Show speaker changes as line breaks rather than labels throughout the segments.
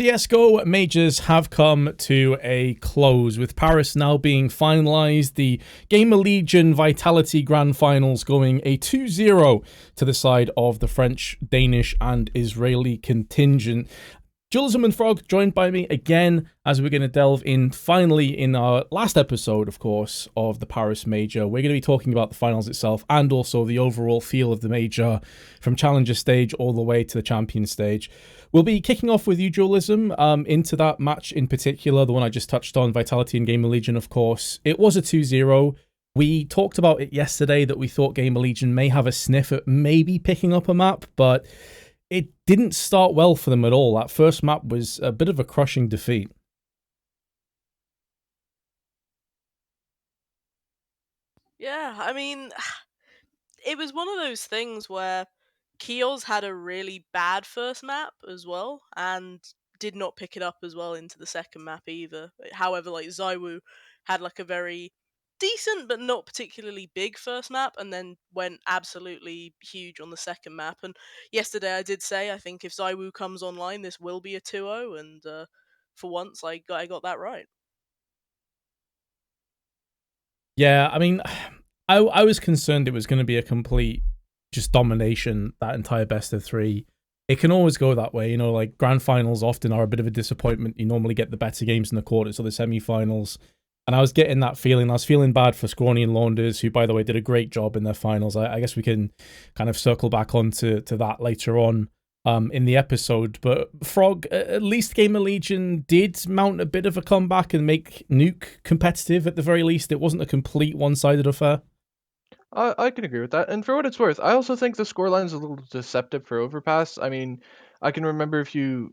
CSGO majors have come to a close, with Paris now being finalised. The Gamer Legion Vitality Grand Finals going a 2-0 to the side of the French, Danish and Israeli contingent. Dualism and Frog joined by me again as we're going to delve in finally in our last episode, of course, of the Paris Major. We're going to be talking about the finals itself and also the overall feel of the Major from Challenger stage all the way to the Champion stage. We'll be kicking off with you, Dualism, into that match in particular, the one I just touched on, Vitality and Gamer Legion, of course. It was a 2-0. We talked about it yesterday that we thought Gamer Legion may have a sniff at maybe picking up a map, but it didn't start well for them at all. That first map was a bit of a crushing defeat.
Yeah, I mean, it was one of those things where Kios had a really bad first map as well, and did not pick it up as well into the second map either. However, like Zaiwu had like a very decent but not particularly big first map, and then went absolutely huge on the second map. And yesterday I did say I think if Zaiwu comes online, this will be a 2-0, and for once I got that right.
Yeah, I mean, I was concerned it was going to be a complete just domination, that entire best of three. It can always go that way, you know, like grand finals often are a bit of a disappointment. You normally get the better games in the quarters or the semi-finals. And I was getting that feeling. I was feeling bad for Scrawny and Launders, who, by the way, did a great job in their finals. I guess we can kind of circle back on to that later on in the episode. But Frog, at least Gamer Legion did mount a bit of a comeback and make Nuke competitive at the very least. It wasn't a complete one-sided affair.
I can agree with that. And for what it's worth, I also think the scoreline's a little deceptive for Overpass. I mean, I can remember a few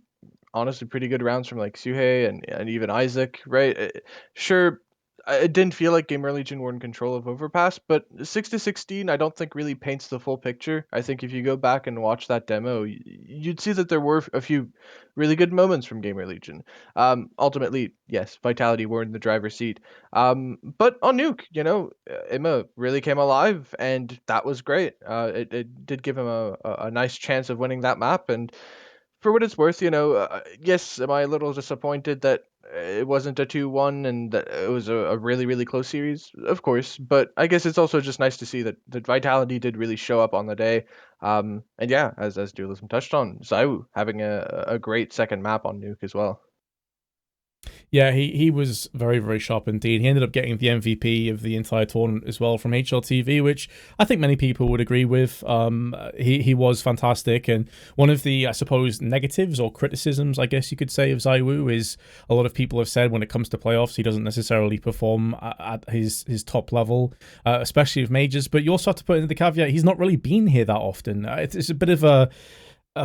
honestly pretty good rounds from like Suhei and even Isaac, right? Sure, it didn't feel like Gamer Legion were in control of Overpass, but 6-16 I don't think really paints the full picture. I think if you go back and watch that demo, you'd see that there were a few really good moments from Gamer Legion. Ultimately, yes, Vitality were in the driver's seat. But on Nuke, Imma really came alive, and that was great. It did give him a nice chance of winning that map, and for what it's worth, yes, am I a little disappointed that it wasn't a 2-1 and that it was a really, really close series? Of course, but I guess it's also just nice to see that Vitality did really show up on the day. And yeah, as Dualism touched on, Zaiwu having a great second map on Nuke as well.
Yeah, he was very, very sharp indeed. He ended up getting the MVP of the entire tournament as well from HLTV, which I think many people would agree with. He was fantastic, and one of the, I suppose, negatives or criticisms, I guess you could say, of Zaiwu is a lot of people have said when it comes to playoffs, he doesn't necessarily perform at his top level, especially with majors. But you also have to put in the caveat, he's not really been here that often. It's a bit of a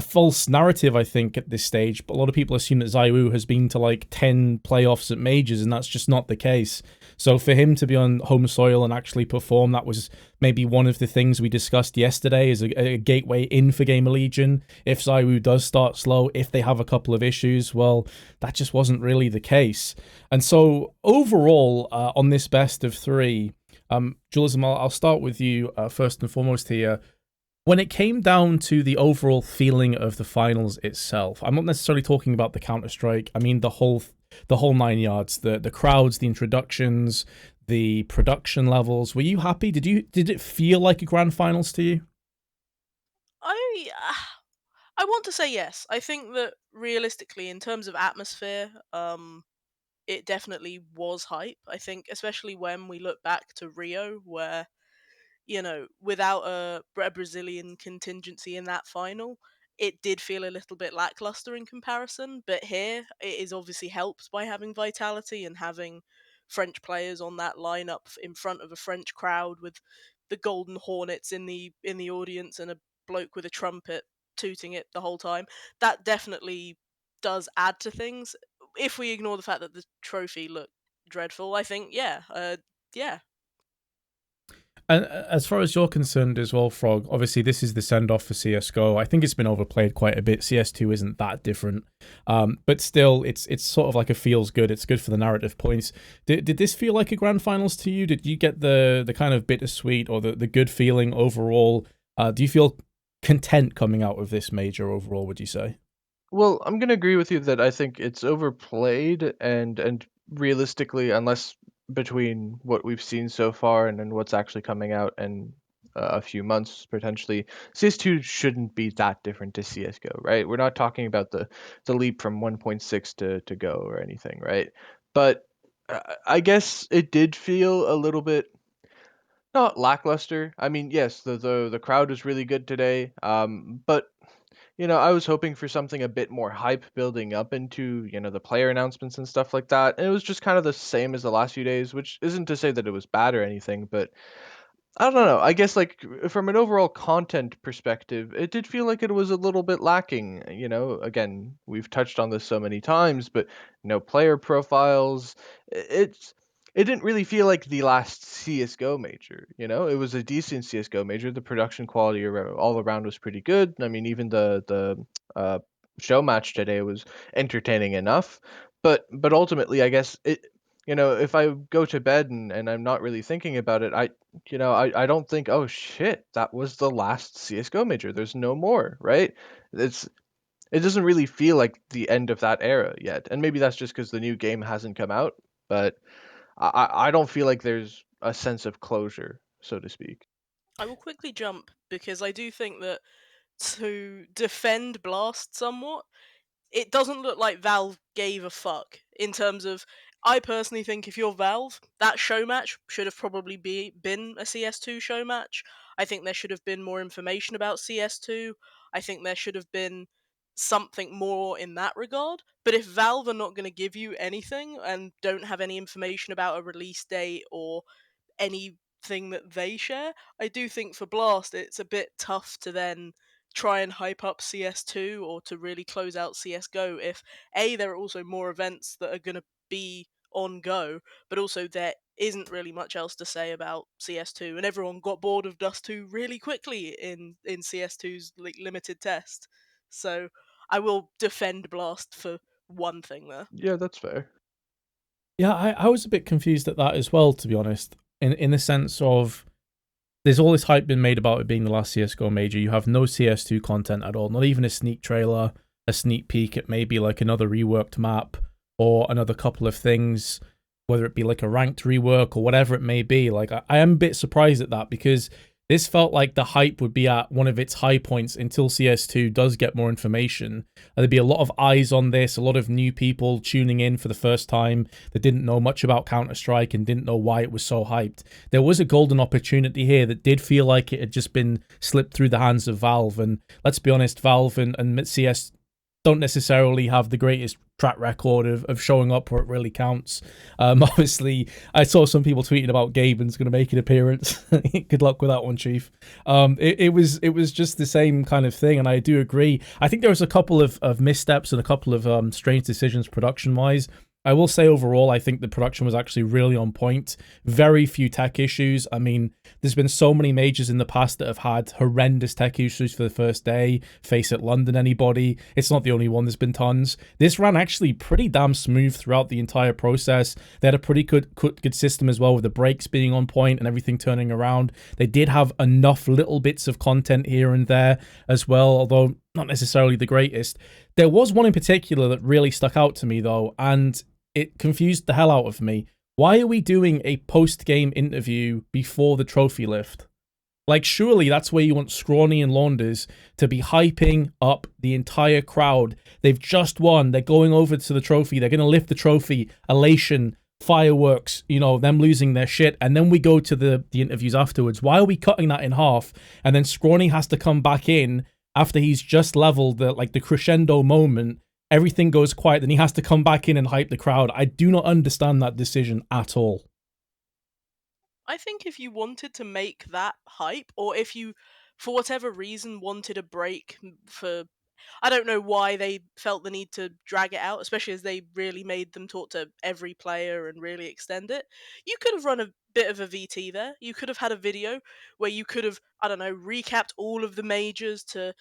false narrative, I think, at this stage. But a lot of people assume that Zaiwu has been to like 10 playoffs at majors, and that's just not the case. So for him to be on home soil and actually perform, that was maybe one of the things we discussed yesterday as a gateway in for Gamer Legion. If Zaiwu does start slow, if they have a couple of issues, well, that just wasn't really the case. And so overall, on this best of three, Dualism, I'll start with you first and foremost here. When it came down to the overall feeling of the finals itself, I'm not necessarily talking about the Counter-Strike. I mean the whole 9 yards, the crowds, the introductions, the production levels. Were you happy? Did it feel like a grand finals to you?
I I want to say yes. I think that realistically, in terms of atmosphere, it definitely was hype. I think, especially when we look back to Rio, where without a Brazilian contingency in that final, it did feel a little bit lackluster in comparison. But here, it is obviously helped by having Vitality and having French players on that lineup in front of a French crowd with the Golden Hornets in the audience and a bloke with a trumpet tooting it the whole time. That definitely does add to things. If we ignore the fact that the trophy looked dreadful, I think yeah.
And as far as you're concerned as well, Frog, obviously this is the send-off for CSGO. I think it's been overplayed quite a bit. CS2 isn't that different. But still, it's sort of like a feels good. It's good for the narrative points. Did this feel like a grand finals to you? Did you get the kind of bittersweet or the good feeling overall? Do you feel content coming out of this major overall, would you say?
Well, I'm gonna agree with you that I think it's overplayed, and realistically, unless between what we've seen so far and what's actually coming out in a few months potentially, CS2 shouldn't be that different to CS:GO, right? We're not talking about the leap from 1.6 to Go or anything, right? But I guess it did feel a little bit not lackluster. I mean, yes, the crowd was really good today, but I was hoping for something a bit more hype building up into, the player announcements and stuff like that. And it was just kind of the same as the last few days, which isn't to say that it was bad or anything, but I don't know. I guess like from an overall content perspective, it did feel like it was a little bit lacking. Again, we've touched on this so many times, but no player profiles. It's it didn't really feel like the last CS:GO major. It was a decent CS:GO major. The production quality all around was pretty good. I mean, even the show match today was entertaining enough. But ultimately, I guess it. If I go to bed and I'm not really thinking about it, I don't think, oh shit, that was the last CS:GO major. There's no more, right? It's it doesn't really feel like the end of that era yet, and maybe that's just because the new game hasn't come out. But I don't feel like there's a sense of closure, so to speak.
I will quickly jump because I do think that to defend Blast somewhat, it doesn't look like Valve gave a fuck in terms of. I personally think if you're Valve, that show match should have probably been a CS2 show match. I think there should have been more information about CS2. I think there should have been something more in that regard. But if Valve are not going to give you anything and don't have any information about a release date or anything that they share. I do think for Blast, it's a bit tough to then try and hype up CS2 or to really close out CSGO if A, there are also more events that are going to be on Go, but also there isn't really much else to say about CS2, and everyone got bored of Dust 2 really quickly in CS2's limited test. So I will defend Blast for one thing there.
Yeah, that's fair.
Yeah, I was a bit confused at that as well, to be honest. In the sense of there's all this hype been made about it being the last CS:GO major. You have no CS2 content at all, not even a sneak trailer, a sneak peek at maybe like another reworked map or another couple of things, whether it be like a ranked rework or whatever it may be. Like I am a bit surprised at that because this felt like the hype would be at one of its high points until CS2 does get more information. And there'd be a lot of eyes on this, a lot of new people tuning in for the first time that didn't know much about Counter-Strike and didn't know why it was so hyped. There was a golden opportunity here that did feel like it had just been slipped through the hands of Valve. And let's be honest, Valve and CS don't necessarily have the greatest track record of showing up where it really counts. Obviously, I saw some people tweeting about Gaben's going to make an appearance. Good luck with that one, Chief. It was just the same kind of thing, and I do agree. I think there was a couple of missteps and a couple of strange decisions production wise. I will say overall, I think the production was actually really on point. Very few tech issues. I mean, there's been so many majors in the past that have had horrendous tech issues for the first day. Face it, London, anybody. It's not the only one. There's been tons. This ran actually pretty damn smooth throughout the entire process. They had a pretty good system as well with the brakes being on point and everything turning around. They did have enough little bits of content here and there as well, although not necessarily the greatest. There was one in particular that really stuck out to me though, and it confused the hell out of me. Why are we doing a post-game interview before the trophy lift? Like, surely that's where you want Scrawny and Launders to be hyping up the entire crowd. They've just won. They're going over to the trophy. They're going to lift the trophy. Elation, fireworks, them losing their shit. And then we go to the interviews afterwards. Why are we cutting that in half? And then Scrawny has to come back in after he's just leveled the crescendo moment. Everything goes quiet, then he has to come back in and hype the crowd. I do not understand that decision at all.
I think if you wanted to make that hype, or if you, for whatever reason, wanted a break for, I don't know why they felt the need to drag it out, especially as they really made them talk to every player and really extend it. You could have run a bit of a VT there. You could have had a video where you could have, I don't know, recapped all of the majors to,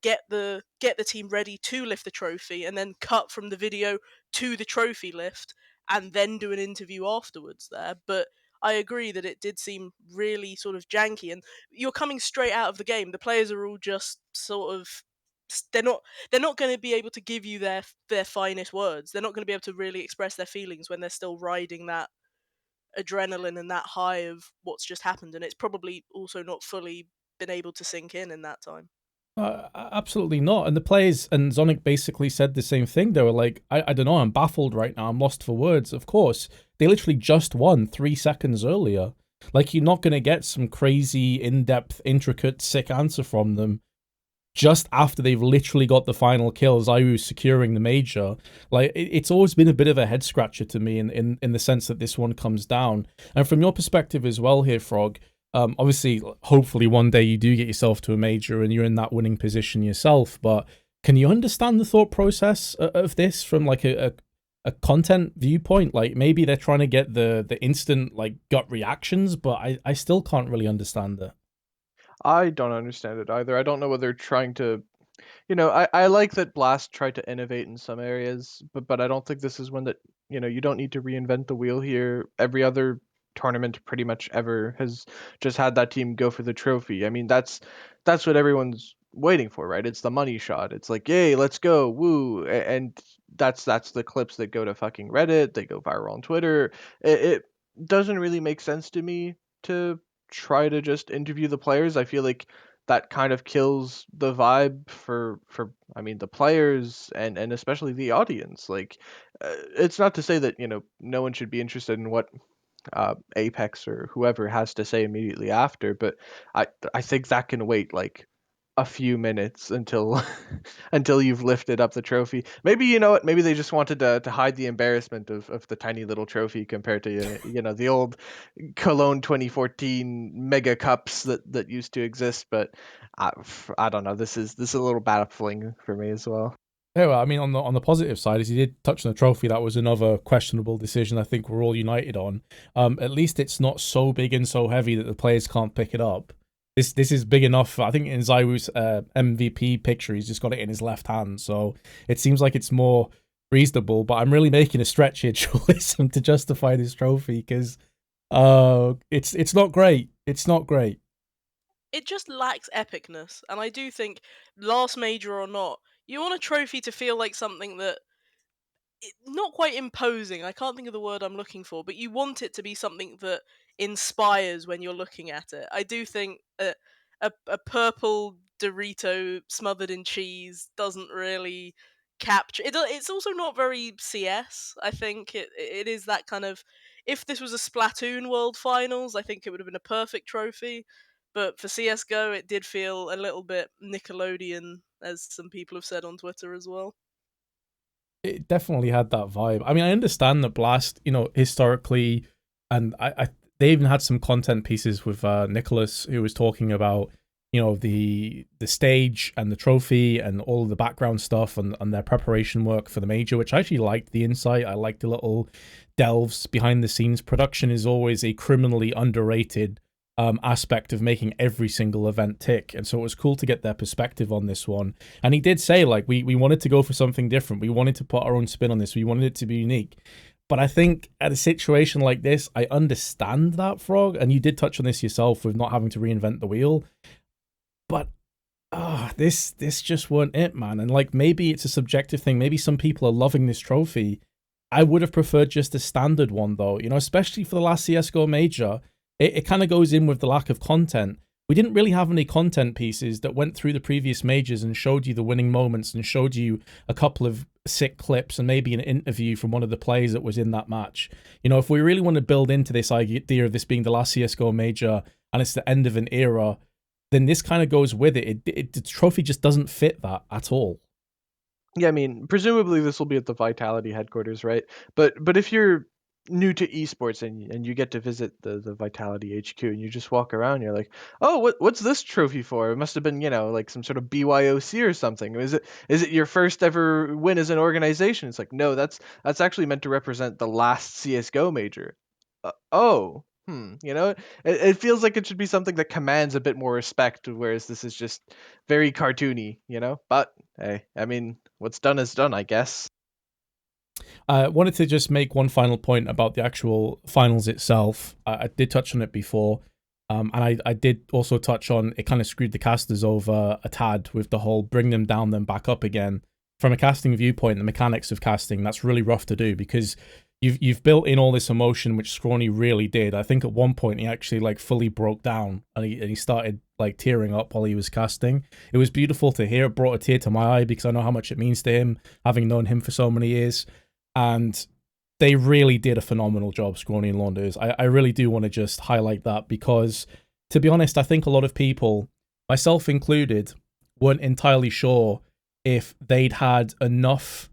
get the team ready to lift the trophy, and then cut from the video to the trophy lift, and then do an interview afterwards there. But I agree that it did seem really sort of janky, and you're coming straight out of the game. The players are all just sort of they're not going to be able to give you their finest words. They're not going to be able to really express their feelings when they're still riding that adrenaline and that high of what's just happened, and it's probably also not fully been able to sink in that time.
Absolutely not. And the players and Zonic basically said the same thing. They were like, I don't know, I'm baffled right now. I'm lost for words. Of course, they literally just won 3 seconds earlier. Like, you're not going to get some crazy, in depth, intricate, sick answer from them just after they've literally got the final kill, Zayu securing the major. Like, it's always been a bit of a head scratcher to me in the sense that this one comes down. And from your perspective as well here, Frog, obviously, hopefully one day you do get yourself to a major and you're in that winning position yourself, but can you understand the thought process of this from like a content viewpoint? Like, maybe they're trying to get the instant like gut reactions, but I still can't really understand it.
I don't understand it either. I don't know whether they're trying to, I like that Blast tried to innovate in some areas, but I don't think this is one that, you don't need to reinvent the wheel here. Every other tournament pretty much ever has just had that team go for the trophy. I mean, that's what everyone's waiting for, right? It's the money shot. It's like, yay, let's go, woo, and that's the clips that go to fucking Reddit. They go viral on Twitter. It doesn't really make sense to me to try to just interview the players. I feel like that kind of kills the vibe for I mean the players and especially the audience. Like, it's not to say that no one should be interested in what Apex or whoever has to say immediately after, but I think that can wait like a few minutes until until you've lifted up the trophy. Maybe you know what? Maybe they just wanted to hide the embarrassment of the tiny little trophy compared to the old Cologne 2014 mega cups that used to exist. But I don't know. This is a little baffling for me as well.
Yeah, well, I mean, on the positive side, as he did touch on the trophy, that was another questionable decision. I think we're all united on. At least it's not so big and so heavy that the players can't pick it up. This is big enough. I think in Zaiwu's MVP picture, he's just got it in his left hand, so it seems like it's more reasonable. But I'm really making a stretch here, Dualism, to justify this trophy because it's not great. It's not great.
It just lacks epicness, and I do think, last major or not, you want a trophy to feel like something that not quite imposing. I can't think of the word I'm looking for, but you want it to be something that inspires when you're looking at it. I do think a purple Dorito smothered in cheese doesn't really capture it. It's also not very CS. I think it is that kind of. If this was a Splatoon World Finals, I think it would have been a perfect trophy. But for CS:GO, it did feel a little bit Nickelodeon, as some people have said on Twitter as well.
It definitely had that vibe. I mean, I understand that Blast, historically, and they even had some content pieces with Nicholas, who was talking about, the stage and the trophy and all of the background stuff and their preparation work for the major, which I actually liked the insight. I liked the little delves behind the scenes. Production is always a criminally underrated aspect of making every single event tick. And so it was cool to get their perspective on this one. And he did say, like, we wanted to go for something different. We wanted to put our own spin on this. We wanted it to be unique. But I think at a situation like this, I understand that, Frog. And you did touch on this yourself with not having to reinvent the wheel. But this just weren't it, man. And like, maybe it's a subjective thing. Maybe some people are loving this trophy. I would have preferred just a standard one, though, especially for the last CSGO major. It kind of goes in with the lack of content. We didn't really have any content pieces that went through the previous majors and showed you the winning moments and showed you a couple of sick clips and maybe an interview from one of the players that was in that match. If we really want to build into this idea of this being the last CSGO major and it's the end of an era, then this kind of goes with it. The trophy just doesn't fit that at all.
Yeah, I mean, presumably this will be at the Vitality headquarters, right? But if you're new to esports and you get to visit the Vitality HQ and you just walk around, you're like, oh, what's this trophy for? It must have been, like some sort of BYOC or something. Is it your first ever win as an organization? It's like, no, that's actually meant to represent the last CS:GO major. Oh. It feels like it should be something that commands a bit more respect, whereas this is just very cartoony. But hey, I mean, what's done is done, I guess.
I wanted to just make one final point about the actual finals itself. I did touch on it before. And I did also touch on it kind of screwed the casters over a tad with the whole bring them down, then back up again. From a casting viewpoint, the mechanics of casting, that's really rough to do because you've built in all this emotion, which Scrawny really did. I think at one point he actually like fully broke down and he started like tearing up while he was casting. It was beautiful to hear. It brought a tear to my eye because I know how much it means to him, having known him for so many years. And they really did a phenomenal job, Scrawny and Launders. I really do want to just highlight that because, to be honest, I think a lot of people, myself included, weren't entirely sure if they'd had enough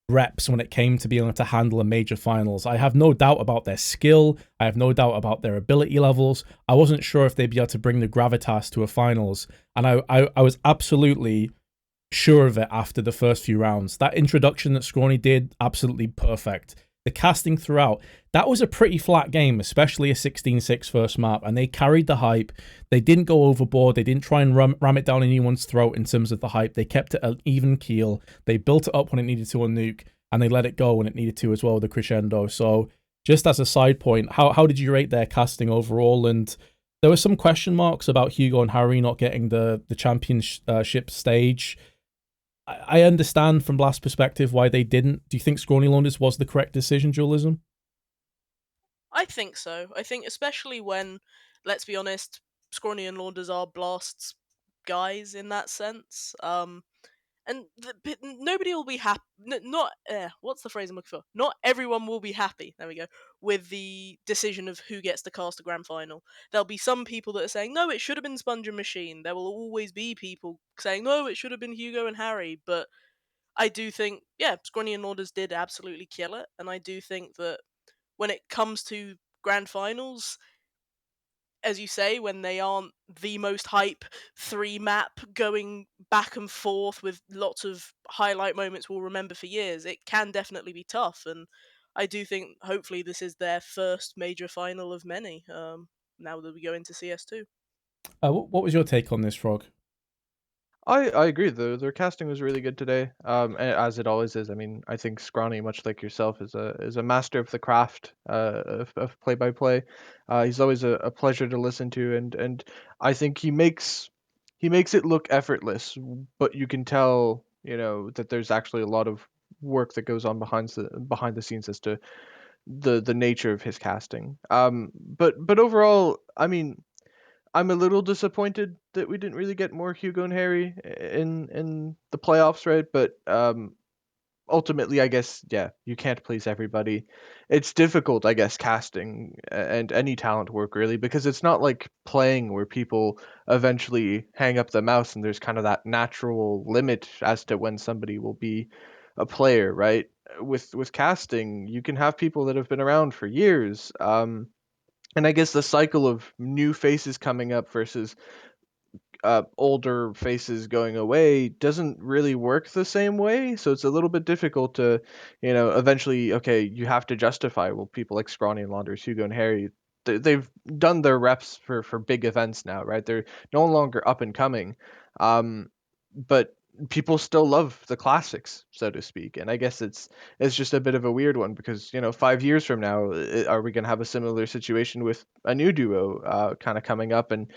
reps when it came to being able to handle a major finals. I have no doubt about their skill. I have no doubt about their ability levels. I wasn't sure if they'd be able to bring the gravitas to a finals. And I was absolutely sure of it after the first few rounds. That introduction that Scrawny did, absolutely perfect. The casting throughout, that was a pretty flat game, especially a 16-6 first map, and they carried the hype. They didn't go overboard. They didn't try and ram it down anyone's throat in terms of the hype. They kept it an even keel. They built it up when it needed to on Nuke, and they let it go when it needed to as well, the crescendo. So just as a side point, how did you rate their casting overall? And there were some question marks about Hugo and Harry not getting the championship stage. I understand from Blast's perspective why they didn't. Do you think Scrawny Launders was the correct decision, Dualism?
I think so. I think especially when, let's be honest, Scrawny and Launders are Blast's guys in that sense. And nobody will be happy. Not what's the phrase I'm looking for? Not everyone will be happy. There we go. With the decision of who gets to cast a grand final, there'll be some people that are saying no, it should have been Sponge and Machine. There will always be people saying no, it should have been Hugo and Harry. But I do think, yeah, Scrawny and Launders did absolutely kill it, and I do think that when it comes to grand finals, as you say, when they aren't the most hype three map going back and forth with lots of highlight moments we'll remember for years, it can definitely be tough. And I do think hopefully this is their first major final of many. Now that we go into CS2.
What was your take on this, Frog?
I agree. Their casting was really good today, as it always is. I mean, I think Scrawny, much like yourself, is a master of the craft of play by play. He's always a pleasure to listen to, and I think he makes it look effortless, but you can tell, that there's actually a lot of work that goes on behind the scenes as to the nature of his casting. But overall, I mean, I'm a little disappointed that we didn't really get more Hugo and Harry in the playoffs, right? But ultimately, I guess, yeah, you can't please everybody. It's difficult, I guess, casting and any talent work really, because it's not like playing where people eventually hang up the mouse and there's kind of that natural limit as to when somebody will be a player, right? With casting, you can have people that have been around for years. And I guess the cycle of new faces coming up versus older faces going away doesn't really work the same way. So it's a little bit difficult to, eventually, okay, you have to justify, well, people like Scrawny and Launders, Hugo and Harry, they've done their reps for big events now, right? They're no longer up and coming. But people still love the classics, so to speak. And I guess it's just a bit of a weird one because 5 years from now, are we going to have a similar situation with a new duo kind of coming up and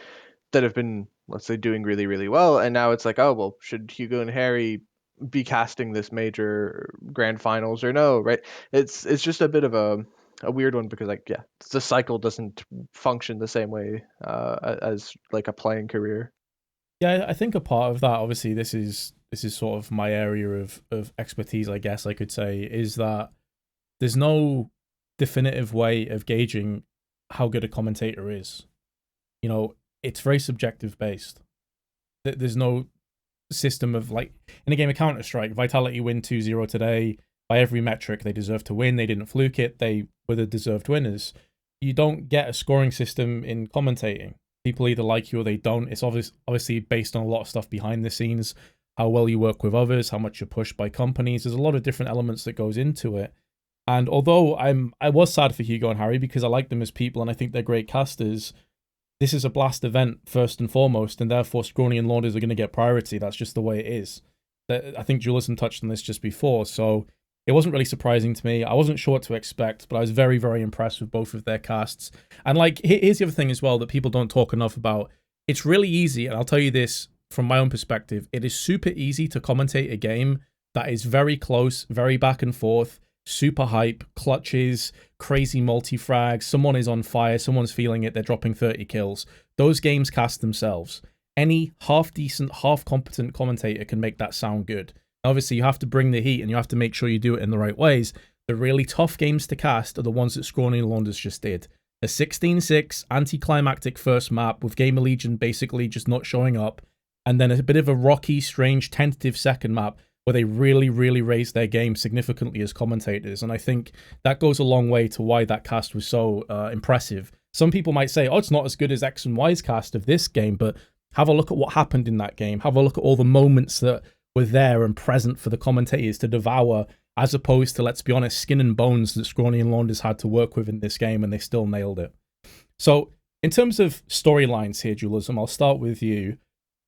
that have been, let's say, doing really really well, and now it's like, oh well, should Hugo and Harry be casting this major grand finals or no, right? It's just a bit of a weird one because, like, yeah, the cycle doesn't function the same way as like a playing career.
Yeah, I think a part of that, obviously, this is sort of my area of expertise, I guess I could say, is that there's no definitive way of gauging how good a commentator is. It's very subjective based. There's no system of, like, in a game of Counter-Strike, Vitality win 2-0 today. By every metric, they deserve to win. They didn't fluke it. They were the deserved winners. You don't get a scoring system in commentating. People either like you or they don't. It's obviously based on a lot of stuff behind the scenes, how well you work with others, how much you're pushed by companies. There's a lot of different elements that goes into it. And although I was sad for Hugo and Harry because I like them as people and I think they're great casters, this is a Blast event first and foremost, and therefore Scrawny and Launders are going to get priority. That's just the way it is. I think Julian touched on this just before. So It wasn't really surprising to me. I wasn't sure what to expect, but I was very, very impressed with both of their casts. And like, here's the other thing as well that people don't talk enough about. It's really easy, and I'll tell you this from my own perspective. It is super easy to commentate a game that is very close, very back and forth, super hype, clutches, crazy multi frags. Someone is on fire, someone's feeling it, they're dropping 30 kills. Those games cast themselves. Any half decent, half competent commentator can make that sound good. Obviously, you have to bring the heat and you have to make sure you do it in the right ways. The really tough games to cast are the ones that Scrawny and Launders just did. A 16-6 anticlimactic first map with Gamer Legion basically just not showing up, and then a bit of a rocky, strange, tentative second map where they really, really raised their game significantly as commentators. And I think that goes a long way to why that cast was so impressive. Some people might say, oh, it's not as good as X and Y's cast of this game, but have a look at what happened in that game. Have a look at all the moments that were there and present for the commentators to devour, as opposed to, let's be honest, skin and bones that Scrawny and Launders had to work with in this game, and they still nailed it. So, in terms of storylines here, Dualism, I'll start with you.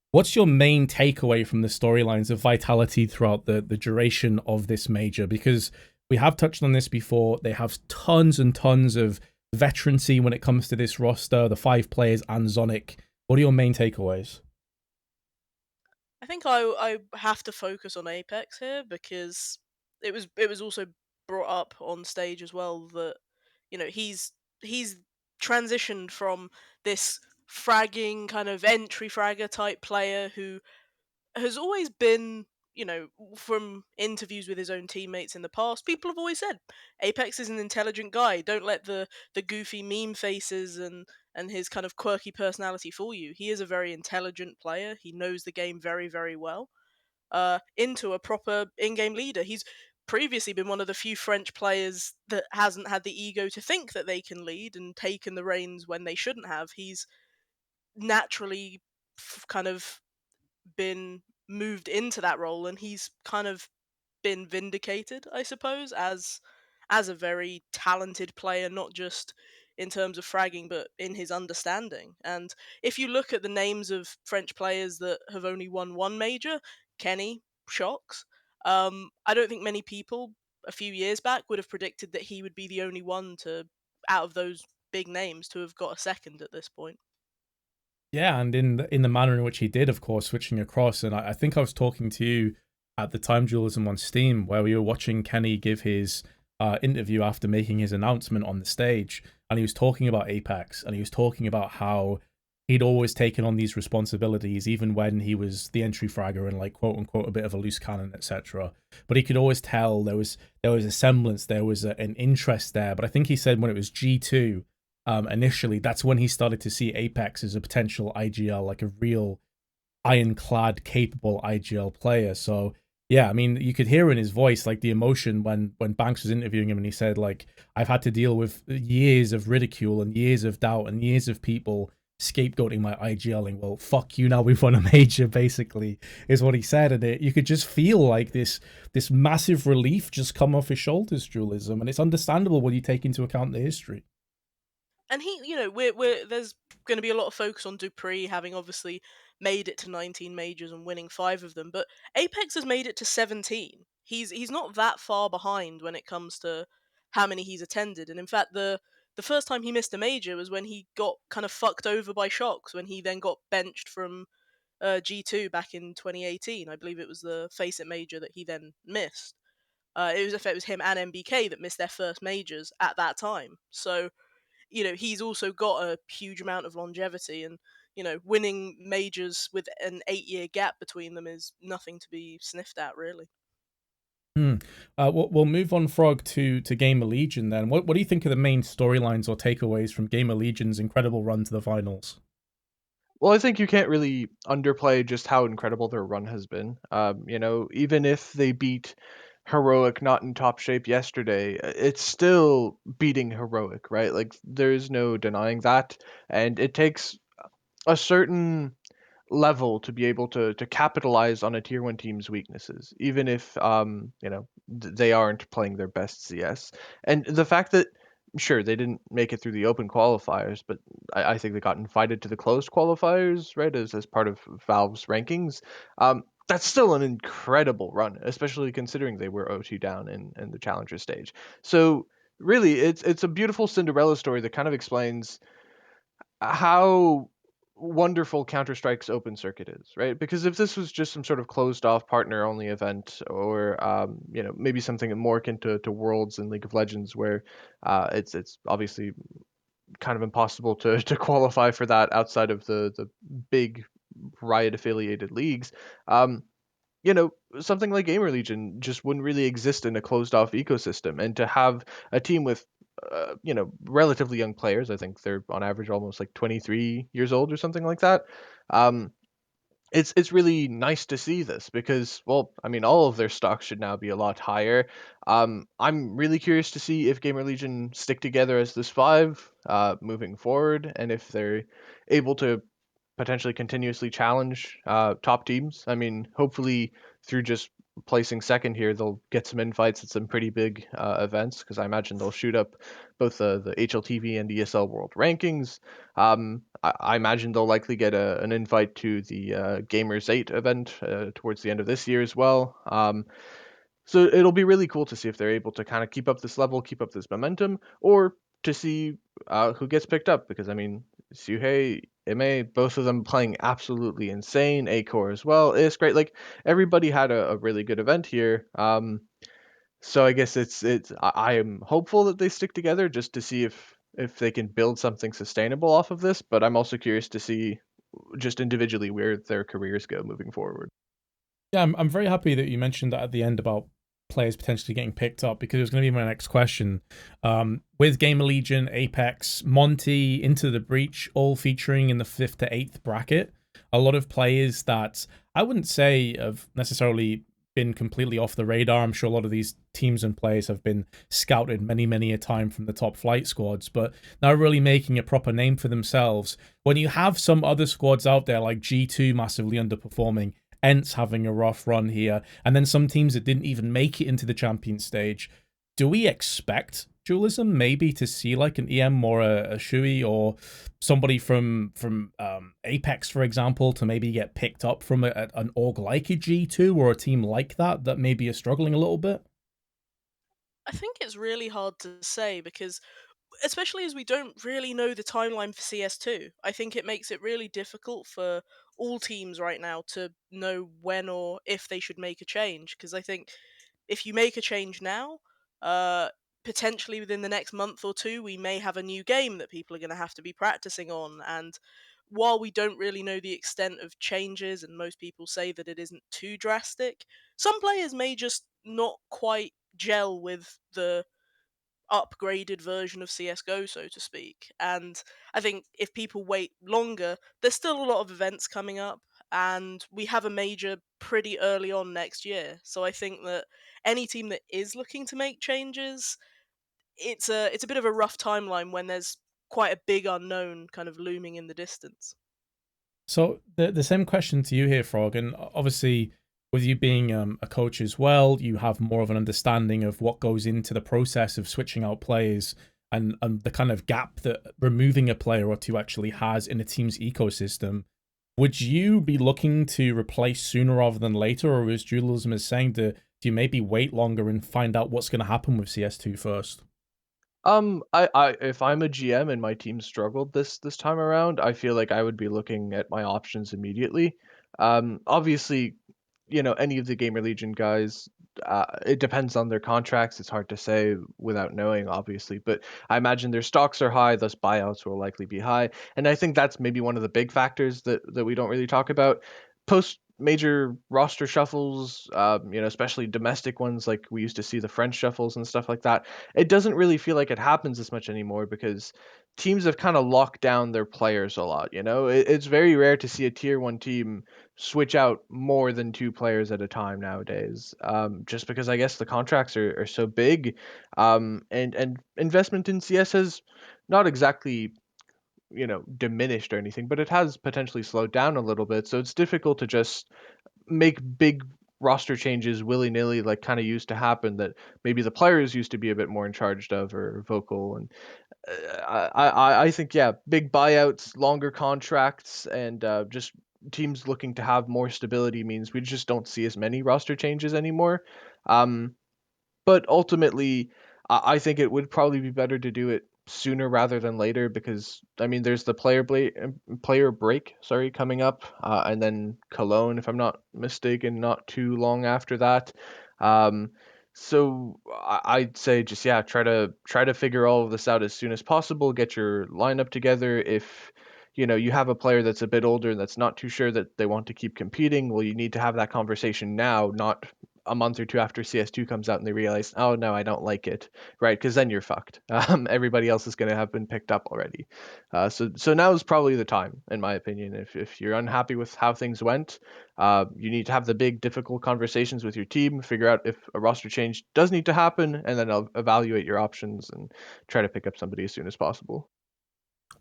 What's your main takeaway from the storylines of Vitality throughout the duration of this major? Because we have touched on this before. They have tons and tons of veterancy when it comes to this roster, the 5 players and Zonic. What are your main takeaways?
I think I have to focus on Apex here because it was also brought up on stage as well that he's transitioned from this fragging kind of entry fragger type player who has always been, from interviews with his own teammates in the past, people have always said Apex is an intelligent guy. Don't let the goofy meme faces and his kind of quirky personality fool you. He is a very intelligent player. He knows the game very, very well. Into a proper in-game leader. He's previously been one of the few French players that hasn't had the ego to think that they can lead and taken the reins when they shouldn't have. He's naturally kind of been moved into that role, and he's kind of been vindicated, I suppose, as a very talented player, not just in terms of fragging, but in his understanding. And if you look at the names of French players that have only won one major, Kenny, Shocks, I don't think many people a few years back would have predicted that he would be the only one to, out of those big names, to have got a second at this point.
Yeah, and in the manner in which he did, of course, switching across. And I think I was talking to you at the time, Dualism, on Steam, where we were watching Kenny give his interview after making his announcement on the stage, and he was talking about Apex, and he was talking about how he'd always taken on these responsibilities, even when he was the entry fragger and like quote unquote a bit of a loose cannon, etc. But he could always tell there was a semblance, there was an interest there. But I think he said when it was G2 initially, that's when he started to see Apex as a potential IGL, like a real ironclad, capable IGL player. So yeah, I mean, you could hear in his voice like the emotion when Banks was interviewing him, and he said like, "I've had to deal with years of ridicule and years of doubt and years of people scapegoating my IGLing. Well, fuck you, now we've won a major," basically, is what he said. And you could just feel like this massive relief just come off his shoulders, Dualism, and it's understandable when you take into account the history.
And he, we're there's going to be a lot of focus on Dupree having obviously made it to 19 majors and winning 5 of them, but Apex has made it to 17. He's not that far behind when it comes to how many he's attended. And in fact, the first time he missed a major was when he got kind of fucked over by Shocks, when he then got benched from G2 back in 2018. I believe it was the Face It major that he then missed. It was him and MBK that missed their first majors at that time. So he's also got a huge amount of longevity, and winning majors with an 8-year gap between them is nothing to be sniffed at, really.
Hmm. We'll move on, Frog, to Gamer Legion then. What do you think are the main storylines or takeaways from Gamer Legion's incredible run to the finals?
Well, I think you can't really underplay just how incredible their run has been. Even if they beat Heroic not in top shape yesterday, it's still beating Heroic, right? Like there's no denying that, and it takes a certain level to be able to capitalize on a tier 1 team's weaknesses, even if they aren't playing their best CS. And the fact that sure they didn't make it through the open qualifiers, but I think they got invited to the closed qualifiers, right, as part of Valve's rankings. that's still an incredible run, especially considering they were 0-2 down in the challenger stage. So really, it's a beautiful Cinderella story that kind of explains how wonderful Counter Strike's open circuit is, right? Because if this was just some sort of closed off partner only event, or maybe something more akin to Worlds and League of Legends, where it's obviously kind of impossible to to qualify for that outside of the big Riot affiliated leagues. Um, you know, something like Gamer Legion just wouldn't really exist in a closed off ecosystem. And to have a team with, relatively young players, I think they're on average almost like 23 years old or something like that. Um, it's really nice to see this because, well, I mean, all of their stocks should now be a lot higher. I'm really curious to see if Gamer Legion stick together as this five moving forward, and if they're able to potentially continuously challenge top teams. I mean, hopefully through just placing second here, they'll get some invites at some pretty big events, because I imagine they'll shoot up both the HLTV and ESL World Rankings. I imagine they'll likely get an invite to the Gamers 8 event towards the end of this year as well. So it'll be really cool to see if they're able to kind of keep up this level, keep up this momentum, or to see who gets picked up. Because I mean, Suhei, Ime, both of them playing absolutely insane. Acor as well. It's great. Like everybody had a really good event here. So I guess I am hopeful that they stick together just to see if they can build something sustainable off of this. But I'm also curious to see just individually where their careers go moving forward.
Yeah, I'm very happy that you mentioned that at the end about players potentially getting picked up, because it was going to be my next question. With Gamer Legion, Apex, Monty, Into the Breach, all featuring in the 5th to 8th bracket, a lot of players that I wouldn't say have necessarily been completely off the radar. I'm sure a lot of these teams and players have been scouted many, many a time from the top flight squads, but now really making a proper name for themselves. When you have some other squads out there like G2 massively underperforming, Ents having a rough run here, and then some teams that didn't even make it into the champion stage. Do we expect Dualism maybe to see like an EM or a Shui or somebody from Apex, for example, to maybe get picked up from an org like a G2 or a team like that maybe is struggling a little bit?
I think it's really hard to say because, especially as we don't really know the timeline for CS2, I think it makes it really difficult for all teams right now to know when or if they should make a change. Because I think if you make a change now, uh, potentially within the next month or two, we may have a new game that people are going to have to be practicing on. And while we don't really know the extent of changes, and most people say that it isn't too drastic, some players may just not quite gel with the upgraded version of CS:GO, so to speak. And I think if people wait longer, there's still a lot of events coming up, and we have a major pretty early on next year. So I think that any team that is looking to make changes, it's a bit of a rough timeline when there's quite a big unknown kind of looming in the distance.
So the same question to you here, Frog, and obviously with you being a coach as well, you have more of an understanding of what goes into the process of switching out players, and the kind of gap that removing a player or two actually has in a team's ecosystem. Would you be looking to replace sooner rather than later, or as Dualism is saying, do you maybe wait longer and find out what's going to happen with CS2 first?
I if I'm a GM and my team struggled this time around, I feel like I would be looking at my options immediately. Obviously, any of the Gamer Legion guys, it depends on their contracts. It's hard to say without knowing, obviously, but I imagine their stocks are high, thus buyouts will likely be high, and I think that's maybe one of the big factors that we don't really talk about. Post major roster shuffles, especially domestic ones, like we used to see the French shuffles and stuff like that, it doesn't really feel like it happens as much anymore because teams have kind of locked down their players a lot. It's very rare to see a tier one team switch out more than two players at a time nowadays. Just because I guess the contracts are so big, and investment in CS has not exactly diminished or anything, but it has potentially slowed down a little bit. So it's difficult to just make big roster changes willy nilly, like kind of used to happen, that maybe the players used to be a bit more in charge of or vocal. And I think, yeah, big buyouts, longer contracts, and just teams looking to have more stability means we just don't see as many roster changes anymore. Um, but ultimately, I think it would probably be better to do it sooner rather than later because I mean there's the player break, sorry, coming up, and then Cologne, if I'm not mistaken, not too long after that. Um, so I'd say just yeah, try to figure all of this out as soon as possible. Get your lineup together. If you have a player that's a bit older and that's not too sure that they want to keep competing, well, you need to have that conversation now, not a month or two after CS2 comes out and they realize, oh no, I don't like it, right? Because then you're fucked. Everybody else is going to have been picked up already. So now is probably the time, in my opinion. If you're unhappy with how things went, you need to have the big difficult conversations with your team, figure out if a roster change does need to happen, and then evaluate your options and try to pick up somebody as soon as possible.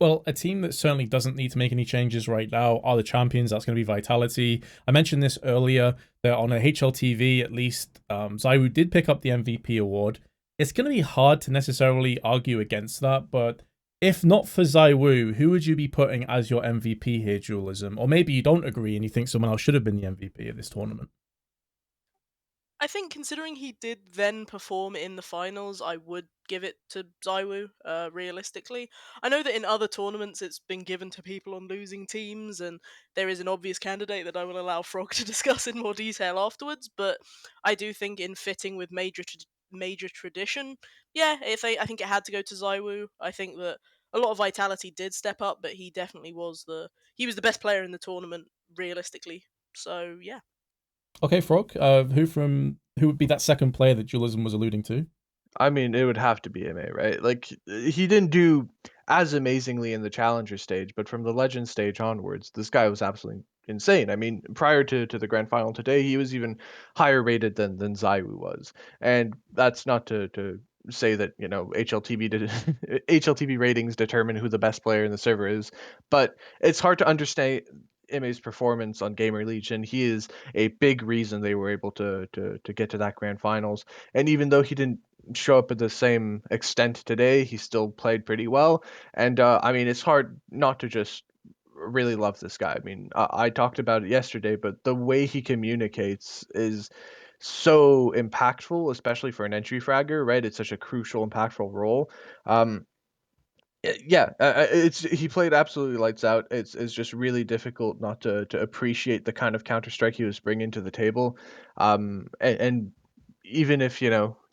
Well, a team that certainly doesn't need to make any changes right now are the champions. That's going to be Vitality. I mentioned this earlier. They're on a HLTV, at least. ZywOo did pick up the MVP award. It's going to be hard to necessarily argue against that, but if not for ZywOo, who would you be putting as your MVP here, Dualism? Or maybe you don't agree and you think someone else should have been the MVP of this tournament.
I think considering he did then perform in the finals, I would give it to ZywOo, realistically. I know that in other tournaments it's been given to people on losing teams, and there is an obvious candidate that I will allow Frog to discuss in more detail afterwards, but I do think in fitting with major tradition, yeah, I think it had to go to ZywOo. I think that a lot of Vitality did step up, but he was the best player in the tournament, realistically. So, yeah.
Okay, Frog, who would be that second player that Dualism was alluding to?
I mean, it would have to be MA, right? Like he didn't do as amazingly in the challenger stage, but from the legend stage onwards, this guy was absolutely insane. I mean, prior to the grand final today, he was even higher rated than ZywOo was. And that's not to say that, HLTV did HLTV ratings determine who the best player in the server is, but it's hard to understand MA's performance on Gamer Legion. He is a big reason they were able to get to that grand finals. And even though he didn't show up at the same extent today, he still played pretty well. And I mean, it's hard not to just really love this guy. I mean, I talked about it yesterday, but the way he communicates is so impactful, especially for an entry fragger, right? It's such a crucial, impactful role. Um, yeah, it's he played absolutely lights out. It's just really difficult not to appreciate the kind of Counter Strike he was bringing to the table, and even if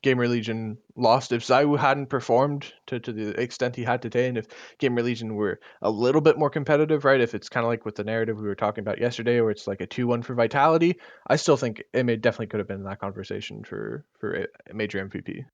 Gamer Legion lost, if ZywOo hadn't performed to the extent he had today, and if Gamer Legion were a little bit more competitive, right? If it's kind of like with the narrative we were talking about yesterday, where it's like a 2-1 for Vitality, I still think it definitely could have been in that conversation for a major MVP.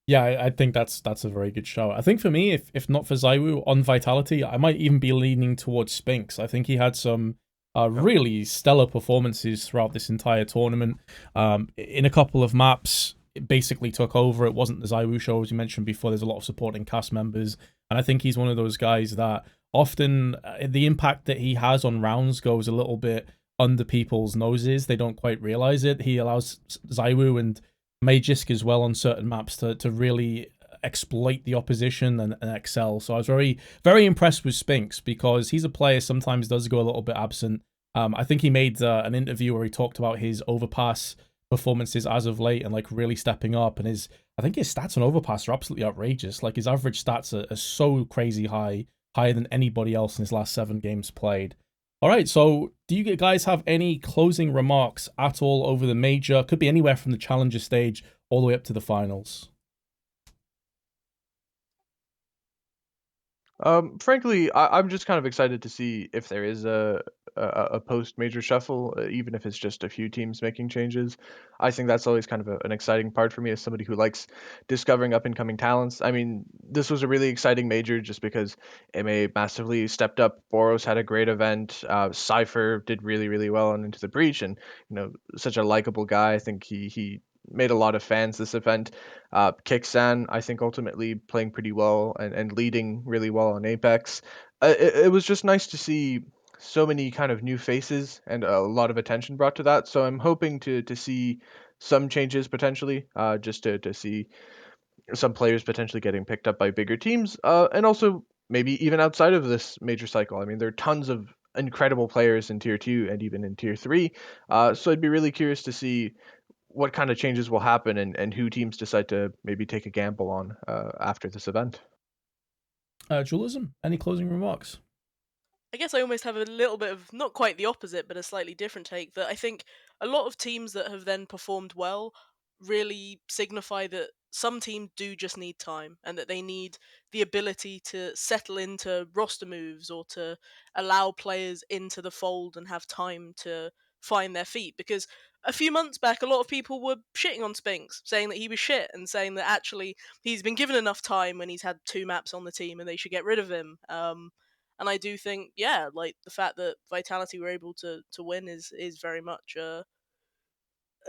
Yeah, I think that's a very good show. I think for me, if not for ZywOo on Vitality, I might even be leaning towards Spinks. I think he had some
Oh,
really stellar performances throughout this entire tournament. In a couple of maps, it basically took over. It wasn't the ZywOo show, as you mentioned before. There's a lot of supporting cast members, and I think he's one of those guys that often the impact that he has on rounds goes a little bit under people's noses. They don't quite realize it. He allows ZywOo and Magisk as well on certain maps to really exploit the opposition and excel. So I was very, very impressed with Spinks because he's a player sometimes does go a little bit absent. I think he made an interview where he talked about his overpass performances as of late and like really stepping up. And I think his stats on overpass are absolutely outrageous. Like his average stats are so crazy high, higher than anybody else in his last 7 games played. All right, so do you guys have any closing remarks at all over the major? Could be anywhere from the challenger stage all the way up to the finals.
Frankly, I'm just kind of excited to see if there is a post major shuffle, even if it's just a few teams making changes. I think that's always kind of an exciting part for me as somebody who likes discovering up and coming talents. I mean, this was a really exciting major just because MA massively stepped up. Boros had a great event. Cypher did really really well on Into the Breach, and such a likable guy. I think he made a lot of fans this event. Kixan, I think, ultimately playing pretty well and leading really well on Apex. It was just nice to see so many kind of new faces and a lot of attention brought to that. So I'm hoping to see some changes potentially, just to see some players potentially getting picked up by bigger teams, and also maybe even outside of this major cycle. I mean, there are tons of incredible players in tier 2 and even in tier 3. So I'd be really curious to see what kind of changes will happen and who teams decide to maybe take a gamble on after this event.
Dualism, any closing remarks?
I guess I almost have a little bit of not quite the opposite, but a slightly different take that I think a lot of teams that have then performed well really signify that some teams do just need time and that they need the ability to settle into roster moves or to allow players into the fold and have time to find their feet. Because a few months back, a lot of people were shitting on Spinks, saying that he was shit and saying that actually he's been given enough time when he's had 2 maps on the team and they should get rid of him. And I do think, yeah, like the fact that Vitality were able to win is very much a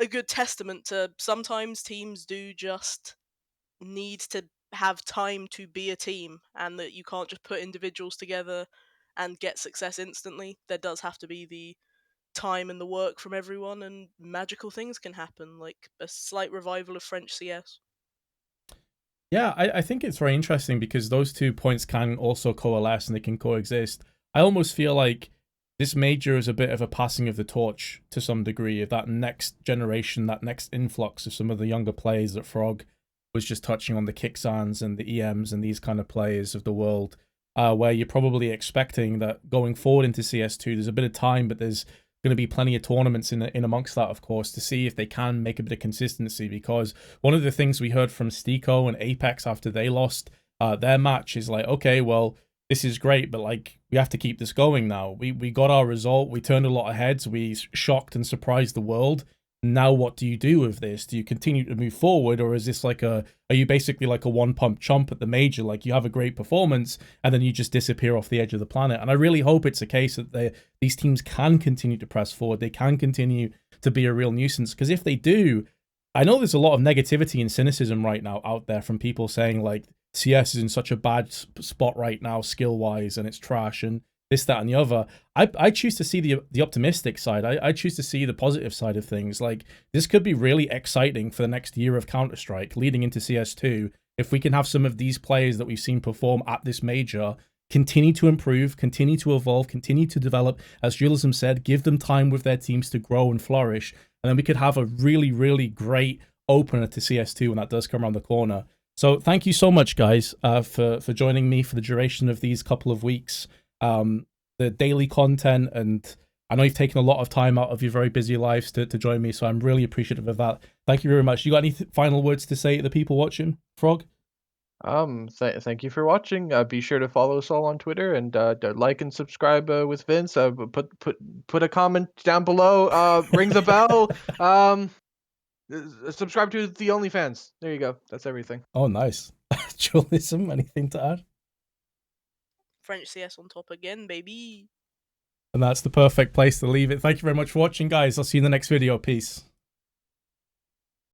good testament to sometimes teams do just need to have time to be a team, and that you can't just put individuals together and get success instantly. There does have to be the time and the work from everyone, and magical things can happen, like a slight revival of French CS.
Yeah, I think it's very interesting because those 2 points can also coalesce and they can coexist. I almost feel like this major is a bit of a passing of the torch to some degree of that next generation, that next influx of some of the younger players that Frog was just touching on, the Kixans and the EMs and these kind of players of the world, where you're probably expecting that going forward into CS2, there's a bit of time, but there's going to be plenty of tournaments in amongst that, of course, to see if they can make a bit of consistency. Because one of the things we heard from Stico and Apex after they lost their match is like, okay, well, this is great, but like we have to keep this going now. We got our result. We turned a lot of heads. We shocked and surprised the world. Now what do you do with this? Do you continue to move forward, or is this like are you basically like a one pump chump at the major? Like you have a great performance and then you just disappear off the edge of the planet. And I really hope it's a case that these teams can continue to press forward. They can continue to be a real nuisance, because if they do, I know there's a lot of negativity and cynicism right now out there from people saying like CS is in such a bad spot right now skill wise and it's trash and this, that, and the other. I choose to see the optimistic side. I choose to see the positive side of things. Like, this could be really exciting for the next year of Counter-Strike leading into CS2 if we can have some of these players that we've seen perform at this major continue to improve, continue to evolve, continue to develop. As Dualism said, give them time with their teams to grow and flourish. And then we could have a really, really great opener to CS2 when that does come around the corner. So thank you so much, guys, for joining me for the duration of these couple of weeks. The daily content, and I know you've taken a lot of time out of your very busy lives to join me, so I'm really appreciative of that. Thank you very much. You got any final words to say to the people watching, Frog?
Thank you for watching. Be sure to follow us all on Twitter and like and subscribe with Vince. Put a comment down below. Ring the bell. Subscribe to the OnlyFans. There you go. That's everything.
Oh, nice. Dualism, anything to add?
French CS on top again, baby.
And that's the perfect place to leave it. Thank you very much for watching, guys. I'll see you in the next video. Peace.